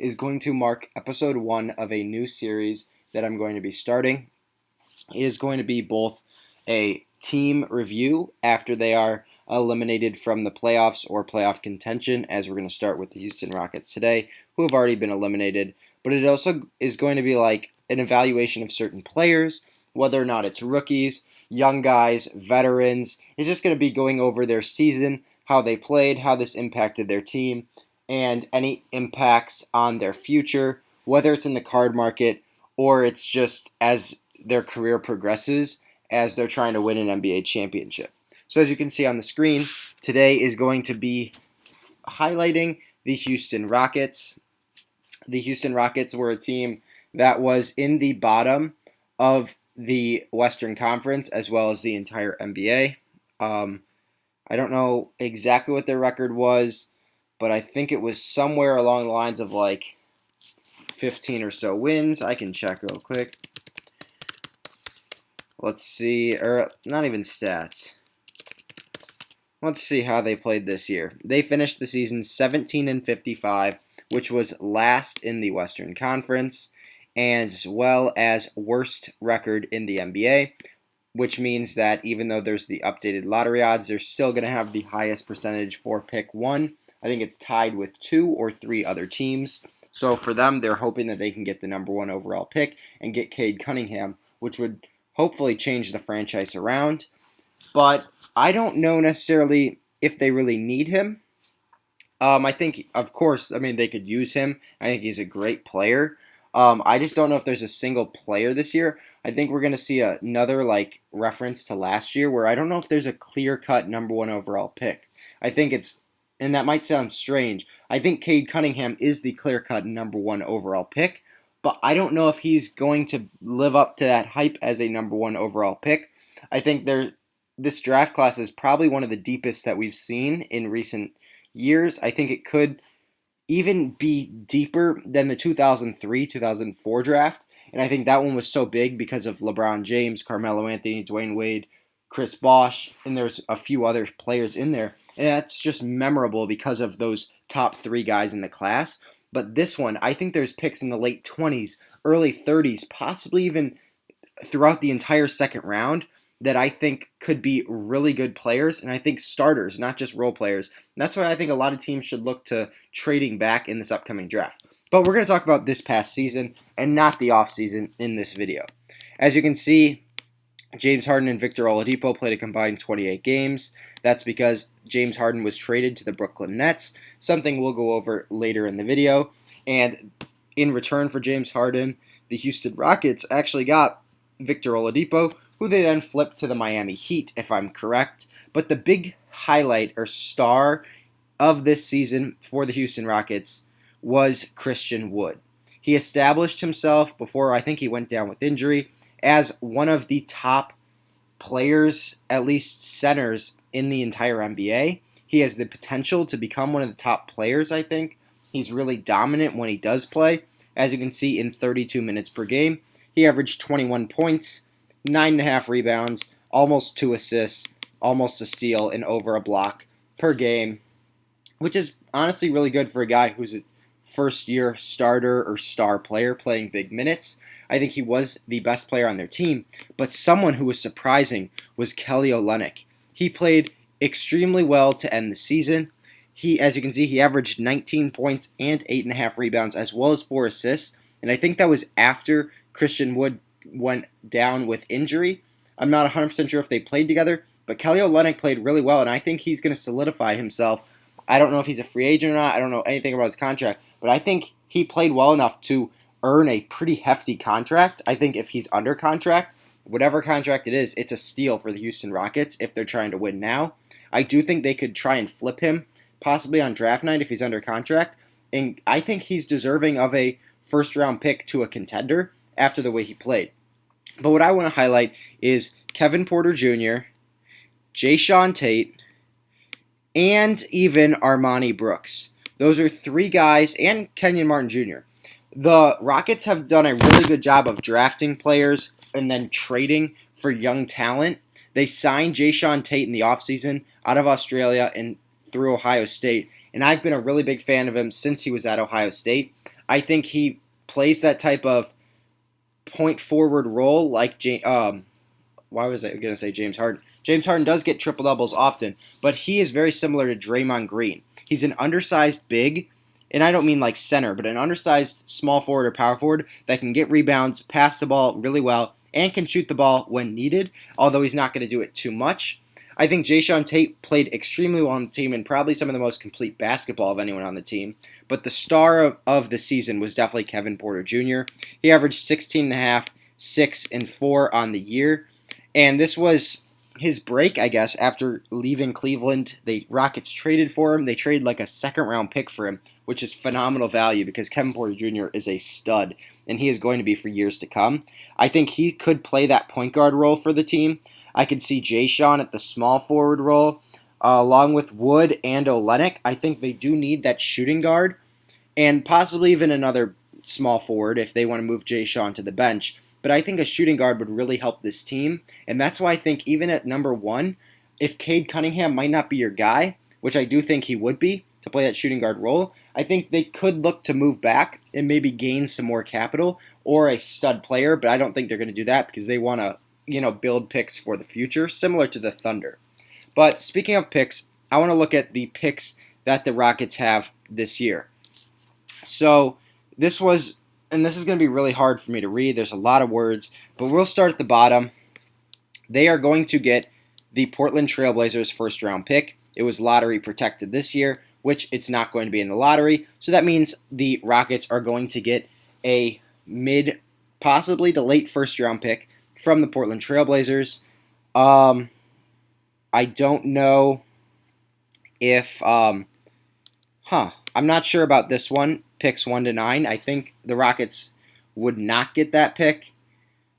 is going to mark episode 1 of a new series that I'm going to be starting. It is going to be both a team review after they are eliminated from the playoffs or playoff contention, as we're going to start with the Houston Rockets today, who have already been eliminated. But it also is going to be like an evaluation of certain players, whether or not it's rookies, young guys, veterans. It's just going to be going over their season, how they played, how this impacted their team, and any impacts on their future, whether it's in the card market or it's just as their career progresses as they're trying to win an NBA championship. So as you can see on the screen, today is going to be highlighting the Houston Rockets. The Houston Rockets were a team that was in the bottom of the Western Conference as well as the entire NBA. I don't know exactly what their record was, but I think it was somewhere along the lines of like 15 or so wins. I can check real quick. Let's see, or not even stats. Let's see how they played this year. They finished the season 17-55, which was last in the Western Conference, as well as worst record in the NBA, which means that even though there's the updated lottery odds, they're still going to have the highest percentage for pick 1. I think it's tied with 2 or 3 other teams. So for them, they're hoping that they can get the number 1 overall pick and get Cade Cunningham, which would hopefully change the franchise around. But I don't know necessarily if they really need him. I think, of course, they could use him. I think he's a great player. I just don't know if there's a single player this year. I think we're going to see another reference to last year where I don't know if there's a clear-cut number 1 overall pick. I think it's, and that might sound strange, I think Cade Cunningham is the clear-cut number 1 overall pick, but I don't know if he's going to live up to that hype as a number 1 overall pick. I think this draft class is probably one of the deepest that we've seen in recent years. I think it could even be deeper than the 2003-2004 draft, and I think that one was so big because of LeBron James, Carmelo Anthony, Dwayne Wade, Chris Bosh, and there's a few other players in there, and that's just memorable because of those top 3 guys in the class. But this one, I think there's picks in the late 20s, early 30s, possibly even throughout the entire second round that I think could be really good players, and I think starters, not just role players. And that's why I think a lot of teams should look to trading back in this upcoming draft. But we're going to talk about this past season and not the offseason in this video. As you can see, James Harden and Victor Oladipo played a combined 28 games. That's because James Harden was traded to the Brooklyn Nets, something we'll go over later in the video. And in return for James Harden, the Houston Rockets actually got Victor Oladipo, who they then flipped to the Miami Heat, if I'm correct. But the big highlight or star of this season for the Houston Rockets was Christian Wood. He established himself before I think he went down with injury as one of the top players, at least centers, in the entire NBA. He has the potential to become one of the top players, I think. He's really dominant when he does play. As you can see, in 32 minutes per game, he averaged 21 points, 9.5 rebounds, almost 2 assists, almost a steal, and over a block per game, which is honestly really good for a guy who's a first-year starter or star player playing big minutes. I think he was the best player on their team, but someone who was surprising was Kelly Olynyk. He played extremely well to end the season. As you can see, he averaged 19 points and 8.5 rebounds, as well as 4 assists, and I think that was after Christian Wood went down with injury. I'm not 100% sure if they played together, but Kelly Olynyk played really well, and I think he's going to solidify himself. I don't know if he's a free agent or not. I don't know anything about his contract, but I think he played well enough to earn a pretty hefty contract. I think if he's under contract, whatever contract it is, it's a steal for the Houston Rockets if they're trying to win now. I do think they could try and flip him, possibly on draft night if he's under contract, and I think he's deserving of a first-round pick to a contender after the way he played. But what I want to highlight is Kevin Porter Jr., Sean Tate, and even Armani Brooks. Those are 3 guys, and Kenyon Martin Jr. The Rockets have done a really good job of drafting players and then trading for young talent. They signed Sean Tate in the offseason out of Australia and through Ohio State, and I've been a really big fan of him since he was at Ohio State. I think he plays that type of point forward role like why was I going to say James Harden? James Harden does get triple doubles often, but he is very similar to Draymond Green. He's an undersized big, and I don't mean like center, but an undersized small forward or power forward that can get rebounds, pass the ball really well, and can shoot the ball when needed, although he's not going to do it too much. I think Sean Tate played extremely well on the team and probably some of the most complete basketball of anyone on the team. But the star of the season was definitely Kevin Porter Jr. He averaged 16.5, 6, and 4 on the year. And this was his break, I guess, after leaving Cleveland. The Rockets traded for him. They traded like a second-round pick for him, which is phenomenal value because Kevin Porter Jr. is a stud, and he is going to be for years to come. I think he could play that point guard role for the team. I could see Sean at the small forward role, along with Wood and Olynyk. I think they do need that shooting guard, and possibly even another small forward if they want to move Sean to the bench. But I think a shooting guard would really help this team, and that's why I think even at number 1, if Cade Cunningham might not be your guy, which I do think he would be, to play that shooting guard role, I think they could look to move back and maybe gain some more capital or a stud player, but I don't think they're going to do that because they want to build picks for the future, similar to the Thunder. But speaking of picks, I want to look at the picks that the Rockets have this year. So this is going to be really hard for me to read. There's a lot of words, but we'll start at the bottom. They are going to get the Portland Trailblazers first round pick. It was lottery protected this year, which it's not going to be in the lottery. So that means the Rockets are going to get a mid, possibly to late first round pick from the Portland Trailblazers. I don't know if, I'm not sure about this one, picks 1 to 9. I think the Rockets would not get that pick,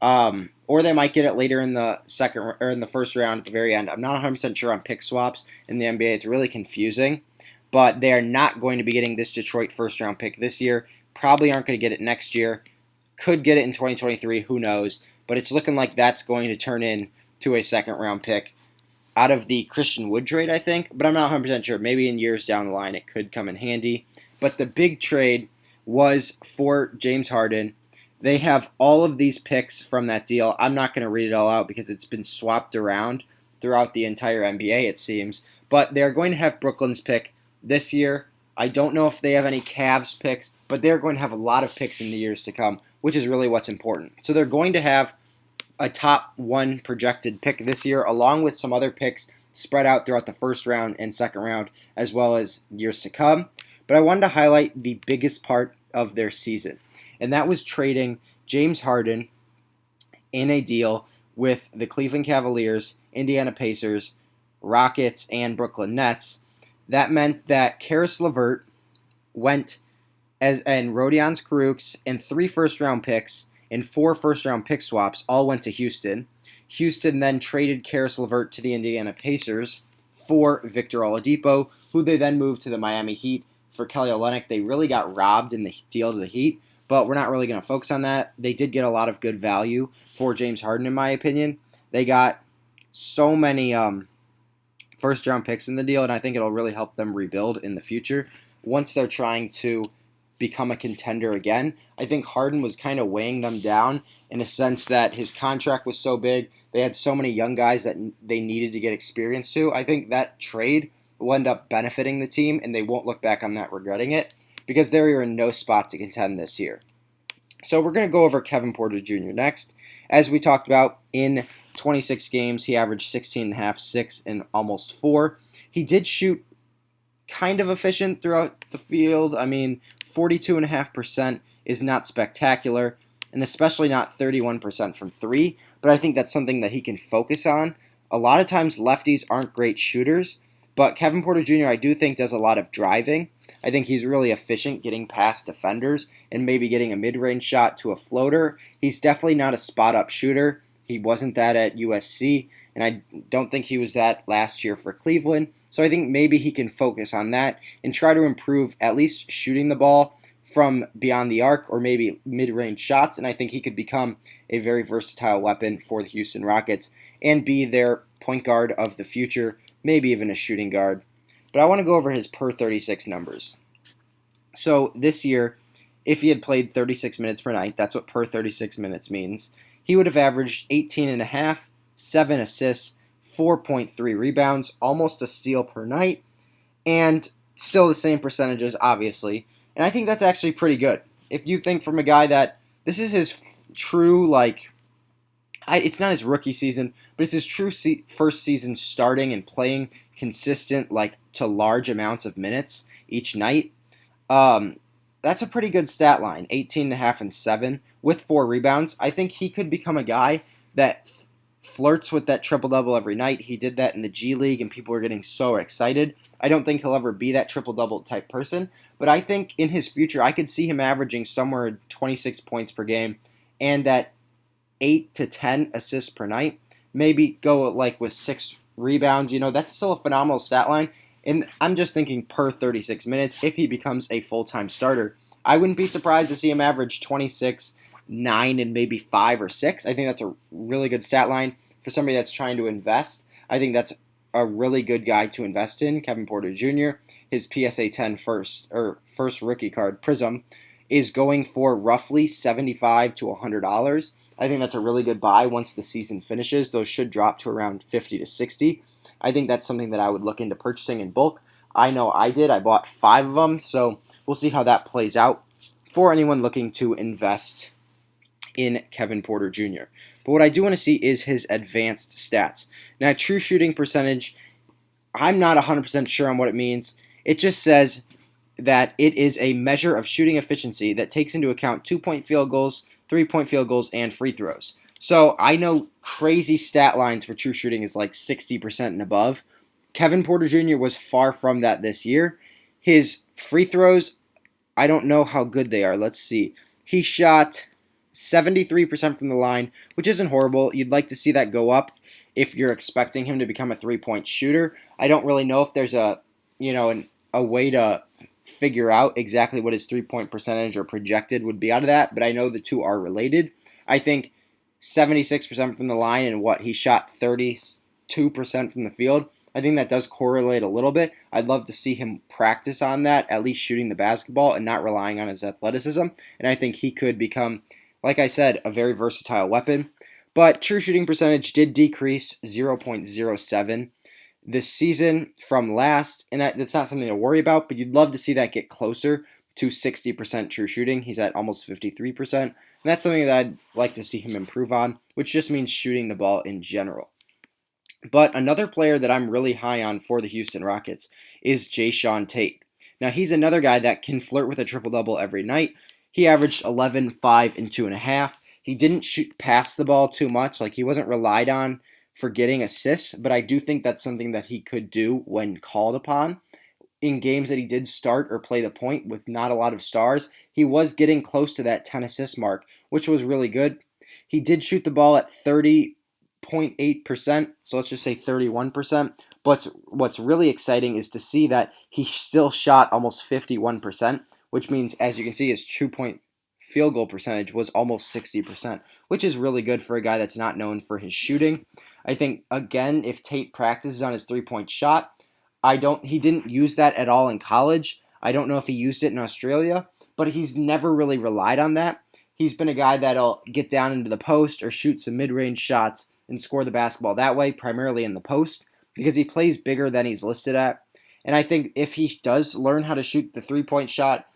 or they might get it later in the first round at the very end. I'm not 100% sure on pick swaps in the NBA. It's really confusing, but they are not going to be getting this Detroit first round pick this year. Probably aren't going to get it next year. Could get it in 2023. Who knows? But it's looking like that's going to turn into a second round pick out of the Christian Wood trade, I think. But I'm not 100% sure. Maybe in years down the line it could come in handy. But the big trade was for James Harden. They have all of these picks from that deal. I'm not going to read it all out because it's been swapped around throughout the entire NBA, it seems. But they're going to have Brooklyn's pick this year. I don't know if they have any Cavs picks, but they're going to have a lot of picks in the years to come, which is really what's important. So they're going to have a top 1 projected pick this year, along with some other picks spread out throughout the first round and second round, as well as years to come. But I wanted to highlight the biggest part of their season, and that was trading James Harden in a deal with the Cleveland Cavaliers, Indiana Pacers, Rockets, and Brooklyn Nets. That meant that Karis LeVert went and Rodion Krukes and 3 first-round picks and 4 first-round pick swaps all went to Houston. Houston then traded Karis LeVert to the Indiana Pacers for Victor Oladipo, who they then moved to the Miami Heat for Kelly Olynyk. They really got robbed in the deal to the Heat, but we're not really going to focus on that. They did get a lot of good value for James Harden, in my opinion. They got so many first-round picks in the deal, and I think it'll really help them rebuild in the future once they're trying to become a contender again. I think Harden was kind of weighing them down in a sense that his contract was so big. They had so many young guys that they needed to get experience to. I think that trade will end up benefiting the team, and they won't look back on that regretting it because they were in no spot to contend this year. So we're going to go over Kevin Porter Jr. next. As we talked about, in 26 games, he averaged 16.5, 6, and almost 4. He did shoot kind of efficient throughout the field. I mean, 42.5% is not spectacular, and especially not 31% from 3, but I think that's something that he can focus on. A lot of times lefties aren't great shooters, but Kevin Porter Jr. I do think does a lot of driving. I think he's really efficient getting past defenders and maybe getting a mid-range shot to a floater. He's definitely not a spot-up shooter. He wasn't that at USC, and I don't think he was that last year for Cleveland. So I think maybe he can focus on that and try to improve at least shooting the ball from beyond the arc or maybe mid-range shots, and I think he could become a very versatile weapon for the Houston Rockets and be their point guard of the future, maybe even a shooting guard. But I want to go over his per 36 numbers. So this year, if he had played 36 minutes per night, that's what per 36 minutes means, he would have averaged 18.5, 7 assists, 4.3 rebounds, almost a steal per night, and still the same percentages, obviously. And I think that's actually pretty good. If you think from a guy that this is his true, it's not his rookie season, but it's his true first season starting and playing consistent, to large amounts of minutes each night. That's a pretty good stat line, 18.5 and 7 with 4 rebounds. I think he could become a guy that flirts with that triple-double every night. He did that in the G League, and people were getting so excited. I don't think he'll ever be that triple-double type person, but I think in his future, I could see him averaging somewhere 26 points per game and that 8 to 10 assists per night. Maybe go with 6 rebounds. That's still a phenomenal stat line. And I'm just thinking per 36 minutes, if he becomes a full-time starter, I wouldn't be surprised to see him average 26, 9, and maybe 5 or 6. I think that's a really good stat line for somebody that's trying to invest. I think that's a really good guy to invest in, Kevin Porter Jr. His PSA 10 first rookie card, Prism, is going for roughly $75 to $100. I think that's a really good buy once the season finishes. Those should drop to around 50 to 60. I think that's something that I would look into purchasing in bulk. I know I did. I bought 5 of them, so we'll see how that plays out for anyone looking to invest in Kevin Porter Jr. But what I do want to see is his advanced stats. Now, true shooting percentage, I'm not 100% sure on what it means. It just says that it is a measure of shooting efficiency that takes into account 2-point field goals, 3-point field goals, and free throws. So I know crazy stat lines for true shooting is 60% and above. Kevin Porter Jr. was far from that this year. His free throws, I don't know how good they are. Let's see. He shot 73% from the line, which isn't horrible. You'd like to see that go up if you're expecting him to become a 3-point shooter. I don't really know if there's a way to figure out exactly what his 3-point percentage or projected would be out of that, but I know the two are related. I think 76% from the line and he shot 32% from the field. I think that does correlate a little bit. I'd love to see him practice on that, at least shooting the basketball and not relying on his athleticism. And I think he could become, like I said, a very versatile weapon. But true shooting percentage did decrease 0.07 this season from last, and that's not something to worry about, but you'd love to see that get closer to 60% true shooting. He's at almost 53%, and that's something that I'd like to see him improve on, which just means shooting the ball in general. But another player that I'm really high on for the Houston Rockets is Sean Tate. Now, he's another guy that can flirt with a triple-double every night. He averaged 11, 5, and 2.5. He didn't shoot past the ball too much. He wasn't relied on for getting assists, but I do think that's something that he could do when called upon. In games that he did start or play the point with not a lot of stars, he was getting close to that 10 assist mark, which was really good. He did shoot the ball at 30.8%, so let's just say 31%. But what's really exciting is to see that he still shot almost 51%, which means, as you can see, his 2-point field goal percentage was almost 60%, which is really good for a guy that's not known for his shooting. I think, again, if Tate practices on his 3-point shot, he didn't use that at all in college. I don't know if he used it in Australia, but he's never really relied on that. He's been a guy that'll get down into the post or shoot some mid-range shots and score the basketball that way, primarily in the post, because he plays bigger than he's listed at. And I think if he does learn how to shoot the 3-point shot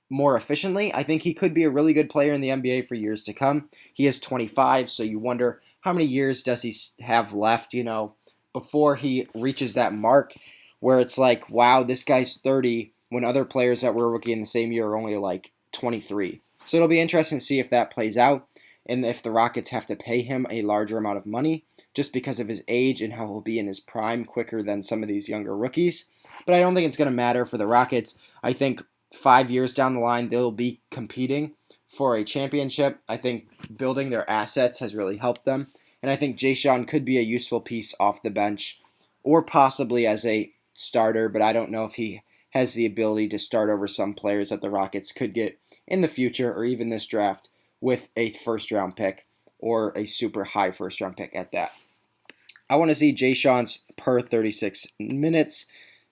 more efficiently, I think he could be a really good player in the NBA for years to come. He is 25, so you wonder how many years does he have left, before he reaches that mark where it's wow, this guy's 30 when other players that were rookie in the same year are only 23. So it'll be interesting to see if that plays out and if the Rockets have to pay him a larger amount of money just because of his age and how he'll be in his prime quicker than some of these younger rookies. But I don't think it's going to matter for the Rockets. I think 5 years down the line, they'll be competing for a championship. I think building their assets has really helped them. And I think Sean could be a useful piece off the bench or possibly as a starter, but I don't know if he has the ability to start over some players that the Rockets could get in the future or even this draft with a first-round pick or a super high first-round pick at that. I want to see Sean's per 36 minutes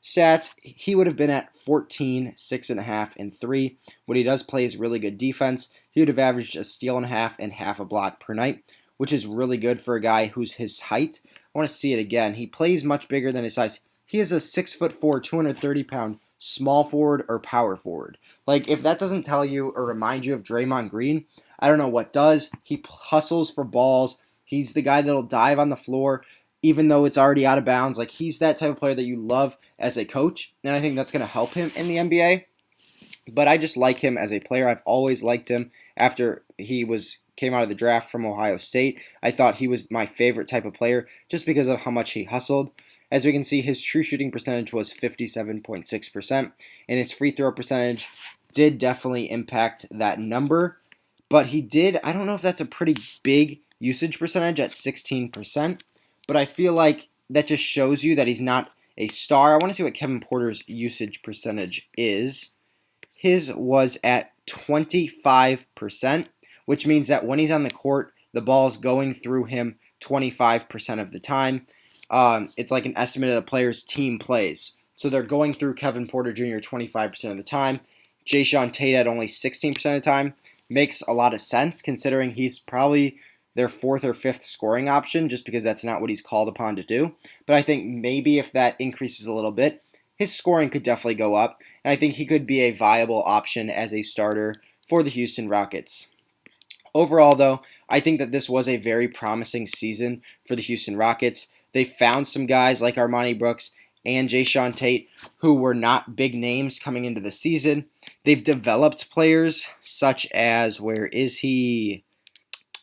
stats, he would have been at 14, 6.5, and 3. What he does play is really good defense. He would have averaged a steal and a half a block per night, which is really good for a guy who's his height. I want to see it again. He plays much bigger than his size. He is a 6'4", 230-pound small forward or power forward. Like, if that doesn't tell you or remind you of Draymond Green, I don't know what does. He hustles for balls. He's the guy that'll dive on the floor even though it's already out of bounds. Like, he's that type of player that you love as a coach, and I think that's going to help him in the NBA. But I just like him as a player. I've always liked him after he came out of the draft from Ohio State. I thought he was my favorite type of player just because of how much he hustled. As we can see, his true shooting percentage was 57.6%, and his free throw percentage did definitely impact that number. But he did, I don't know if that's a pretty big usage percentage at 16%, but I feel like that just shows you that he's not a star. I want to see what Kevin Porter's usage percentage is. His was at 25%, which means that when he's on the court, the ball's going through him 25% of the time. It's like an estimate of the player's team plays. So they're going through Kevin Porter Jr. 25% of the time. Sean Tate at only 16% of the time. Makes a lot of sense considering he's probably their fourth or fifth scoring option just because that's not what he's called upon to do. But I think maybe if that increases a little bit, his scoring could definitely go up. And I think he could be a viable option as a starter for the Houston Rockets. Overall, though, I think that this was a very promising season for the Houston Rockets. They found some guys like Armoni Brooks and Sean Tate who were not big names coming into the season. They've developed players such as, where is he?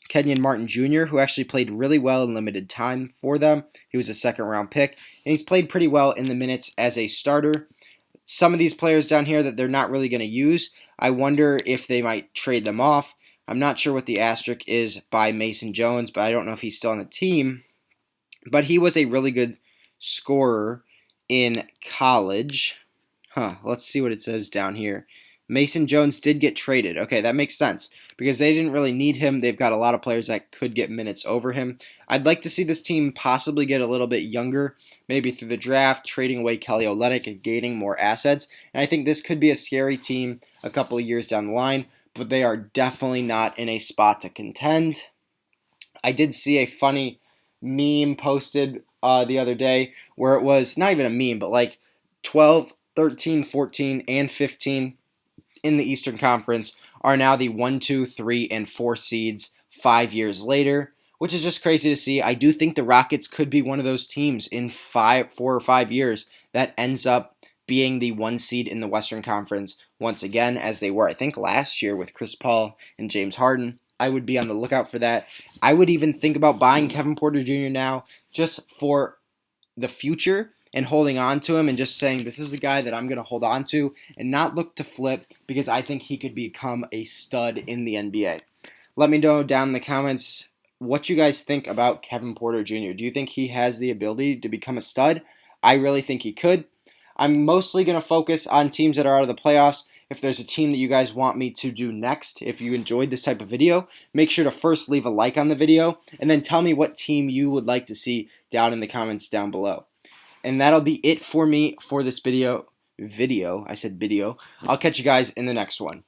Kenyon Martin Jr., who actually played really well in limited time for them. He was a second-round pick, and he's played pretty well in the minutes as a starter. Some of these players down here that they're not really going to use, I wonder if they might trade them off. I'm not sure what the asterisk is by Mason Jones, but I don't know if he's still on the team. But he was a really good scorer in college. Let's see what it says down here. Mason Jones did get traded. Okay, that makes sense because they didn't really need him. They've got a lot of players that could get minutes over him. I'd like to see this team possibly get a little bit younger, maybe through the draft, trading away Kelly Olynyk and gaining more assets. And I think this could be a scary team a couple of years down the line, but they are definitely not in a spot to contend. I did see a funny meme posted the other day where it was not even a meme, but like 12, 13, 14, and 15 in the Eastern Conference are now the 1, 2, 3, and 4 seeds 5 years later, which is just crazy to see. I do think the Rockets could be one of those teams in 4 or 5 years that ends up being the 1 seed in the Western Conference once again, as they were, I think, last year with Chris Paul and James Harden. I would be on the lookout for that. I would even think about buying Kevin Porter Jr. now just for the future and holding on to him and just saying this is the guy that I'm going to hold on to and not look to flip because I think he could become a stud in the NBA. Let me know down in the comments what you guys think about Kevin Porter Jr. Do you think he has the ability to become a stud? I really think he could. I'm mostly going to focus on teams that are out of the playoffs. If there's a team that you guys want me to do next, if you enjoyed this type of video, make sure to first leave a like on the video and then tell me what team you would like to see down in the comments down below. And that'll be it for me for this video. I said video. I'll catch you guys in the next one.